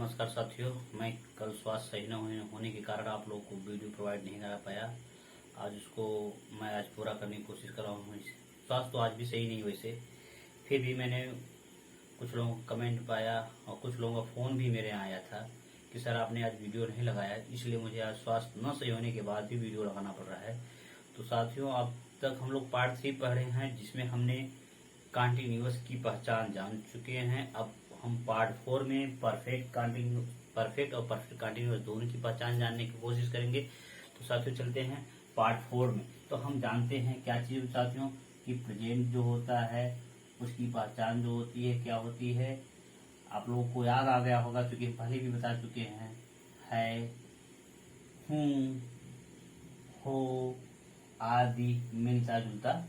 नमस्कार साथियों। मैं कल स्वास्थ्य सही न होने के कारण आप लोगों को वीडियो प्रोवाइड नहीं करा पाया। आज उसको मैं आज पूरा करने की कोशिश कर रहा हूँ। स्वास्थ्य तो आज भी सही नहीं वैसे, फिर भी मैंने कुछ लोगों का कमेंट पाया और कुछ लोगों का फ़ोन भी मेरे यहाँ आया था कि सर आपने आज वीडियो नहीं लगाया, इसलिए मुझे आज स्वास्थ्य न सही होने के बाद भी वीडियो लगाना पड़ रहा है। तो साथियों, अब तक हम लोग पार्ट 3 पढ़ रहे हैं, जिसमें हमने कॉन्टिन्यूअस की पहचान जान चुके हैं। अब हम पार्ट 4 में परफेक्ट और परफेक्ट कॉन्टिन्यूअस दोनों की पहचान जानने की कोशिश करेंगे। तो साथियों चलते हैं पार्ट 4 में। तो हम जानते हैं क्या चीज साथियों, कि प्रेजेंट जो होता है उसकी पहचान जो होती है क्या होती है। आप लोगों को याद आ गया होगा क्योंकि पहले भी बता चुके हैं। है, हूँ, हो आदि मिलता जुलता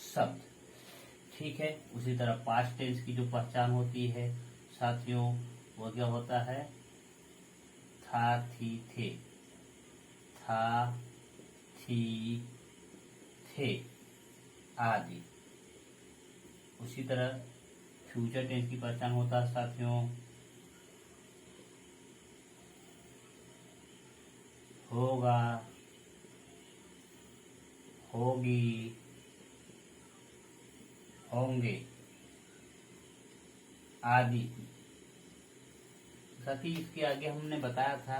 शब्द। ठीक है। उसी तरह पास्ट टेंस की जो पहचान होती है साथियों, वो क्या होता है? था, थी, थे। था, थी, थे आदि। उसी तरह फ्यूचर टेंस की पहचान होता है साथियों, होगा, होगी, होंगे आदि। साथ ही इसके आगे हमने बताया था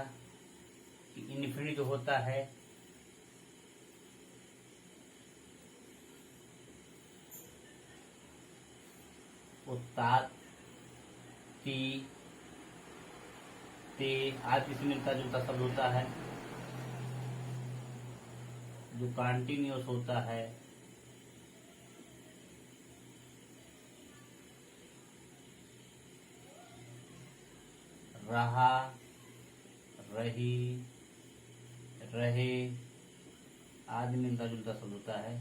कि इन्फिनिट जो होता है वो तात, ती, ते आदि से मिलता जुलता शब्द होता है। जो कॉन्टिन्यूअस होता है रहा, रही, रहे आदि मिलता जुलता शब्द होता है।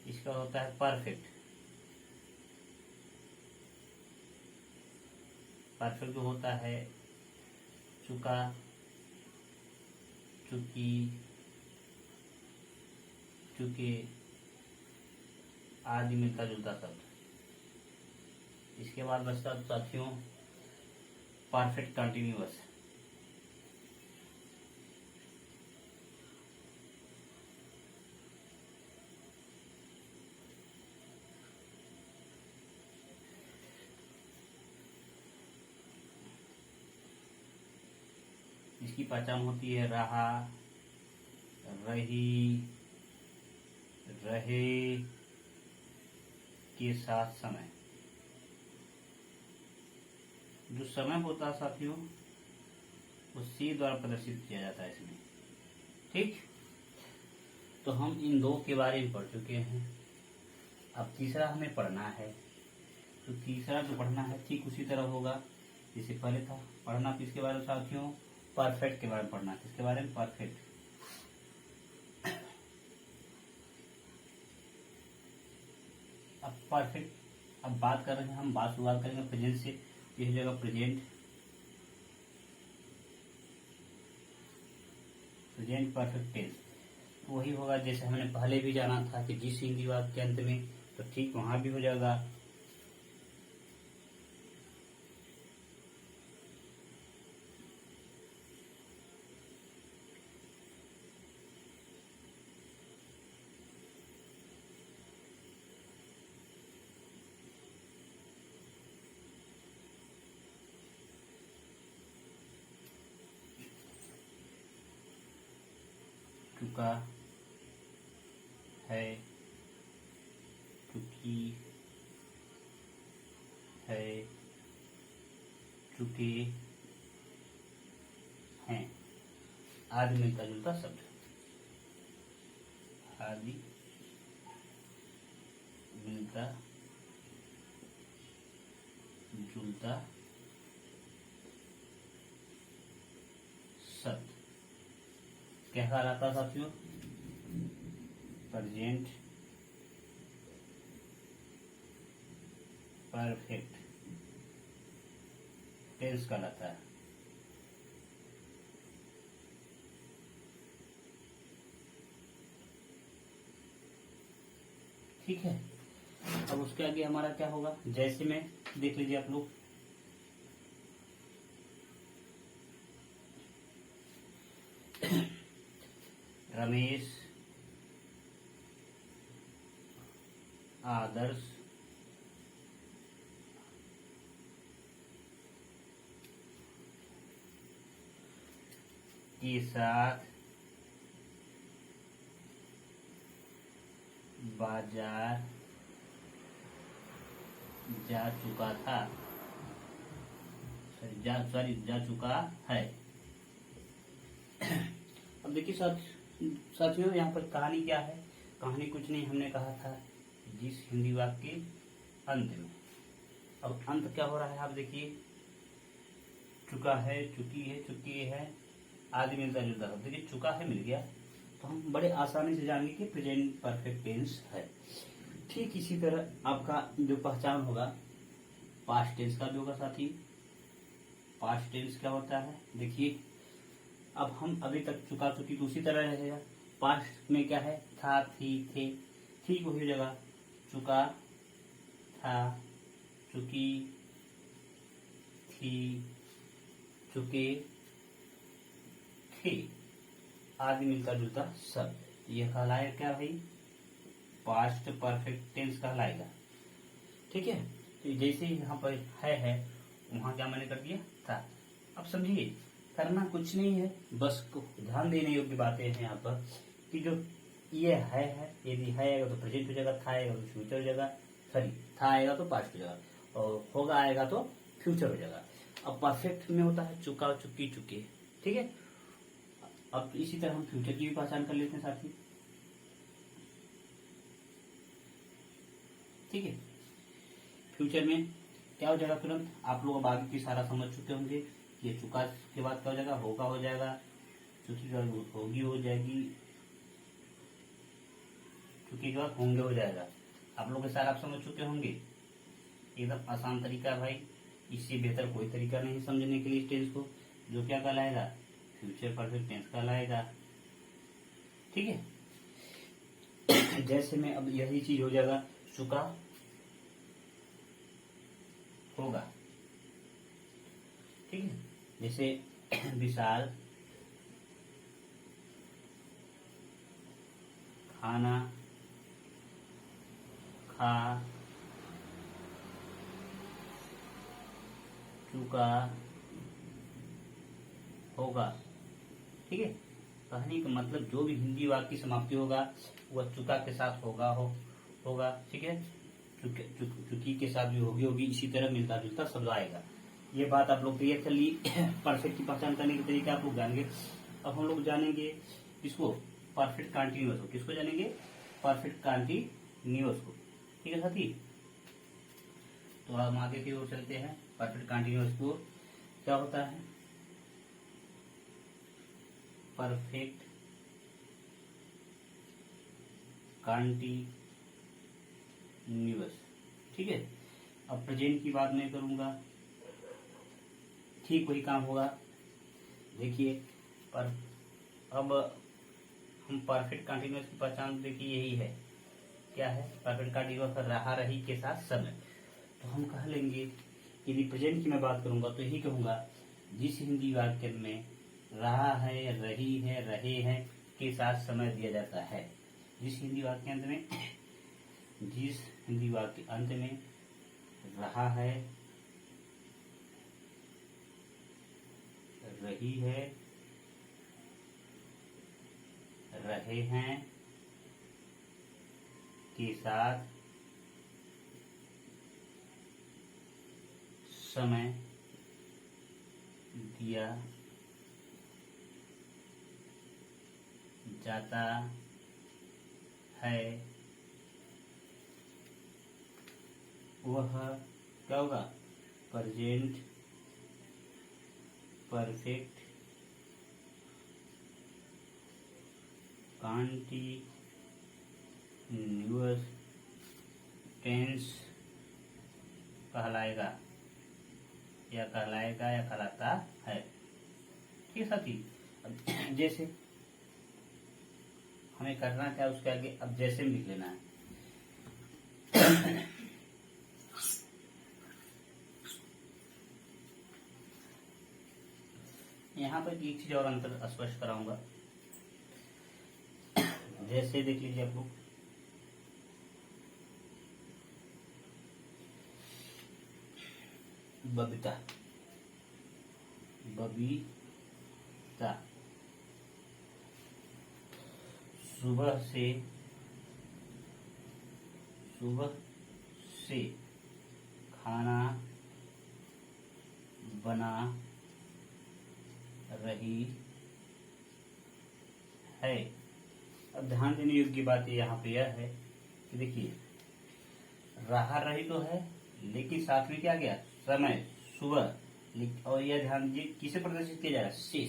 इसका होता है परफेक्ट। परफेक्ट जो होता है चुका, चुकी, चुके आदि मिलता जुलता शब्द। इसके बाद बचता साथियों परफेक्ट कंटिन्यूअस। इसकी पहचान होती है रहा, रही, रहे के साथ समय। जो समय होता है साथियों वो सी द्वारा प्रदर्शित किया जाता है इसमें। ठीक, तो हम इन दो के बारे में पढ़ चुके हैं। अब तीसरा हमें पढ़ना है। तो तीसरा जो पढ़ना है ठीक उसी तरह होगा जैसे पहले था। पढ़ना किसके बारे में साथियों? परफेक्ट के बारे में पढ़ना। किसके बारे में? परफेक्ट। अब परफेक्ट, अब बात कर रहे हैं हम, बात शुरुआत करेंगे प्रेजेंट से। इस जगह प्रेजेंट, प्रेजेंट परफेक्ट टेंस तो वही होगा जैसे हमने पहले भी जाना था कि जिस हिंदी वाक्य के अंत में, तो ठीक वहां भी हो जाएगा चुका, है, चुकी, है, चुके हैं आदि मिलता जुलता शब्द। आदि मिलता जुलता शब्द क्या कहलाता साथियों? प्रेजेंट परफेक्ट टेंस कहलाता है। ठीक है। अब उसके आगे हमारा क्या होगा? जैसे में देख लीजिए आप लोग। रमेश, आदर्श, के साथ बाजार जा चुका था, जा चुका है। अब देखिए साथियों, यहाँ पर कहानी क्या है? कहानी कुछ नहीं, हमने कहा था जिस हिंदी वाक्य के अंत में। अब अंत क्या हो रहा है आप देखिए, चुका है, चुकी है, चुकी है, आदि मिलता जुलता था। देखिए चुका है मिल गया, तो हम बड़े आसानी से जानेंगे कि प्रेजेंट परफेक्ट टेंस है। ठीक इसी तरह आपका जो पहचान होगा पास्ट टेंस का भी होगा साथी। पास्ट टेंस क्या होता है देखिए, अब हम अभी तक चुका चुकी तो उसी तरह रहेगा। पास्ट में क्या है? था, थी, थे, ठीक वही जगह, चुका, था, चुकी, थी, चुके, थे, आदि मिलता जुलता सब। यह कहलाएगा क्या भाई? पास्ट परफेक्ट टेंस कहलाएगा। ठीक है, तो जैसे ही यहाँ पर है वहां क्या मैंने कर दिया? था। अब समझिए, करना कुछ नहीं है, बस ध्यान देने योग्य बातें हैं यहाँ पर कि जो ये है यदि है आएगा तो प्रेजेंट हो जाएगा, था आएगा तो फ्यूचर हो जाएगा, सॉरी था आएगा तो पास्ट हो जाएगा, और होगा आएगा तो फ्यूचर हो जाएगा। अब परफेक्ट में होता है चुका, चुकी, चुके। ठीक है, अब इसी तरह हम फ्यूचर की भी पहचान कर लेते हैं साथी। ठीक है, फ्यूचर में क्या हो जाएगा? तुरंत आप लोग अब आगे की सारा समझ चुके होंगे। ये चुका के बाद क्या हो जाएगा? होगा हो जाएगा, चुकी के बाद होगी हो जाएगी, चुकी के बाद होंगे हो जाएगा। आप लोग सारा आप समझ चुके होंगे। एकदम आसान तरीका है भाई, इससे बेहतर कोई तरीका नहीं समझने के लिए इस टेंस को, जो क्या कहलाएगा? फ्यूचर परफेक्ट टेंस कहलाएगा। ठीक है, जैसे में अब यही चीज हो जाएगा, चुका होगा। ठीक है, जैसे विशाल खाना खा चुका होगा। ठीक है, कहने का मतलब जो भी हिंदी वाक्य की समाप्ति होगा वह चुका के साथ होगा। ठीक है, चुकी के साथ भी होगी, इसी तरह मिलता जुलता शब्द आएगा। ये बात आप लोग क्लियर कर ली। परफेक्ट की पहचान करने के तरीके आप लोग जानेंगे। अब हम लोग जानेंगे किसको? परफेक्ट कंटीन्यूअस को। किसको जानेंगे? परफेक्ट कंटीन्यूअस को। ठीक है साथी, तो हम आगे की ओर चलते हैं। परफेक्ट कंटीन्यूअस को क्या होता है? Perfect continuous. ठीक है, अब प्रेजेंट की बात नहीं करूंगा, ठीक वही काम होगा। देखिए, पर अब हम परफेक्ट कंटीन्यूअस की पहचान देखिए यही है। क्या है? परफेक्ट कंटीन्यूअस रहा रही के साथ समय। तो हम कह लेंगे, यदि प्रेजेंट की मैं बात करूंगा तो यही कहूंगा, जिस हिंदी वाक्य में रहा है, रही है, रहे हैं के साथ समय दिया जाता है। जिस हिंदी वाक्य अंत में, जिस हिंदी वाक्य अंत में रहा है, रही है, रहे हैं के साथ समय दिया जाता है, वह क्या होगा? प्रेजेंट परफेक्ट कंटीन्यूअस टेंस कहलाएगा, या कहलाता है। ठीक है साथी, अब जैसे हमें करना क्या, उसके आगे अब जैसे में लिख लेना है। यहाँ पर एक चीज और अंतर स्पष्ट कराऊंगा। जैसे देख लीजिए आप लोग, बबीता, बबीता सुबह से खाना बना रही है। अब ध्यान देने योग्य बात यहाँ पे यह है कि देखिए, रहा रही तो है, लेकिन साथ में क्या गया, समय, सुबह। और यह ध्यान दीजिए किसे प्रदर्शित किया जा रहा है, से।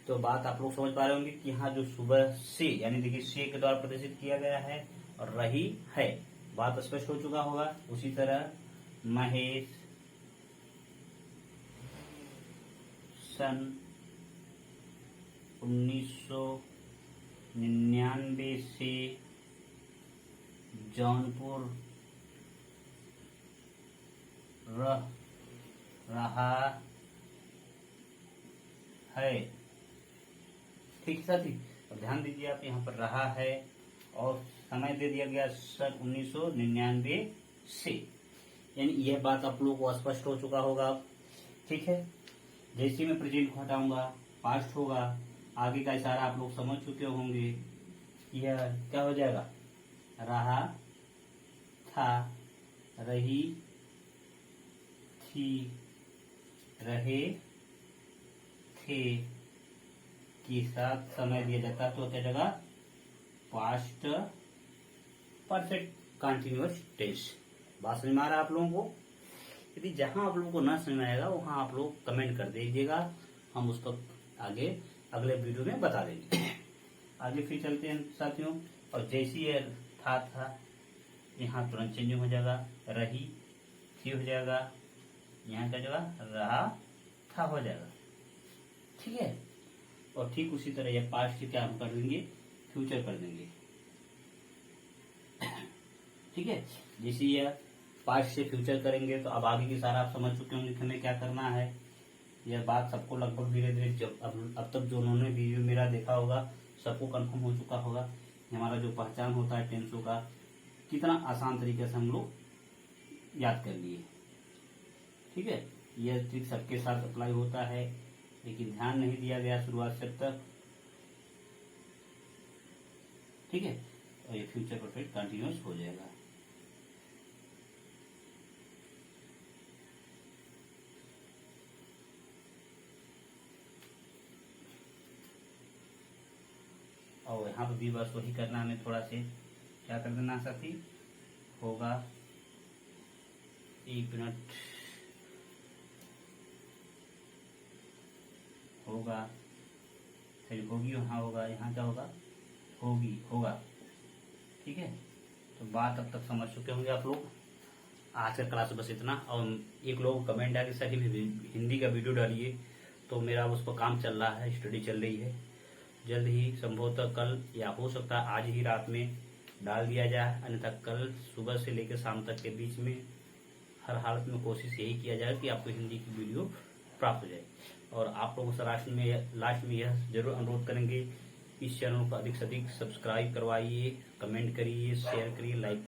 तो बात आप लोग समझ पा रहे होंगे कि यहाँ जो सुबह से, यानी देखिए से के द्वारा प्रदर्शित किया गया है और रही है, बात स्पष्ट हो चुका होगा। उसी तरह महेश सन 1999 से जौनपुर रह रहा है। ठीक साथी, तो ध्यान दीजिए आप, यहाँ पर रहा है और समय दे दिया गया सन 1999 से, यानी यह बात आप लोगों को स्पष्ट हो चुका होगा। ठीक है, जैसे मैं प्रेजेंट को हटाऊंगा, पास्ट होगा, आगे का इशारा आप लोग समझ चुके होंगे। यह क्या हो जाएगा, रहा था, रही थी, रहे थे के साथ समय दिया जाता तो क्या जगह, पास्ट परफेक्ट कंटिन्यूअस टेंस। बात समझ में आ रहा है आप लोगों को? यदि जहां आप लोगों को न समझ में आएगा वहां आप लोग कमेंट कर दीजिएगा, हम उसको आगे अगले वीडियो में बता देंगे। आगे फिर चलते हैं साथियों। और जैसी ये था यहाँ तुरंत चेंज हो जाएगा, रही थी हो जाएगा, यहाँ क्या जगह रहा था हो जाएगा। ठीक है, और ठीक उसी तरह ये पास्ट से क्या हम कर देंगे, फ्यूचर कर देंगे। ठीक है, जैसे ये पास्ट से फ्यूचर करेंगे तो अब आगे की सारा आप समझ चुके होंगे कि हमें क्या करना है। यह बात सबको लगभग धीरे धीरे जब अब तक जो उन्होंने वीडियो मेरा देखा होगा सबको कंफर्म हो चुका होगा। हमारा जो पहचान होता है टेंसों का, कितना आसान तरीके से हम लोग याद कर लिए। ठीक है, यह ट्रिक सबके साथ अप्लाई होता है, लेकिन ध्यान नहीं दिया गया शुरुआत से अब तक। ठीक है, और ये फ्यूचर परफेक्ट कंटिन्यूअस हो जाएगा। और यहाँ पर भी बस वही करना, हमें थोड़ा से क्या कर देना साथी, होगा 1 मिनट, होगा, फिर होगी वहाँ होगा, यहाँ क्या होगा, होगी होगा। ठीक है, तो बात अब तक समझ चुके होंगे आप लोग। आज का क्लास बस इतना। और एक लोग कमेंट आके सर हिंदी का वीडियो डालिए, तो मेरा उस पर काम चल रहा है, स्टडी चल रही है। जल्द ही संभवतः कल या हो सकता है आज ही रात में डाल दिया जाए, अन्यथा कल सुबह से लेकर शाम तक के बीच में हर हालत में कोशिश यही किया जाए कि आपको हिंदी की वीडियो प्राप्त हो जाए। और आप लोगों से लास्ट में यह जरूर अनुरोध करेंगे, इस चैनल को अधिक से अधिक सब्सक्राइब करवाइए, कमेंट करिए, शेयर करिए, लाइक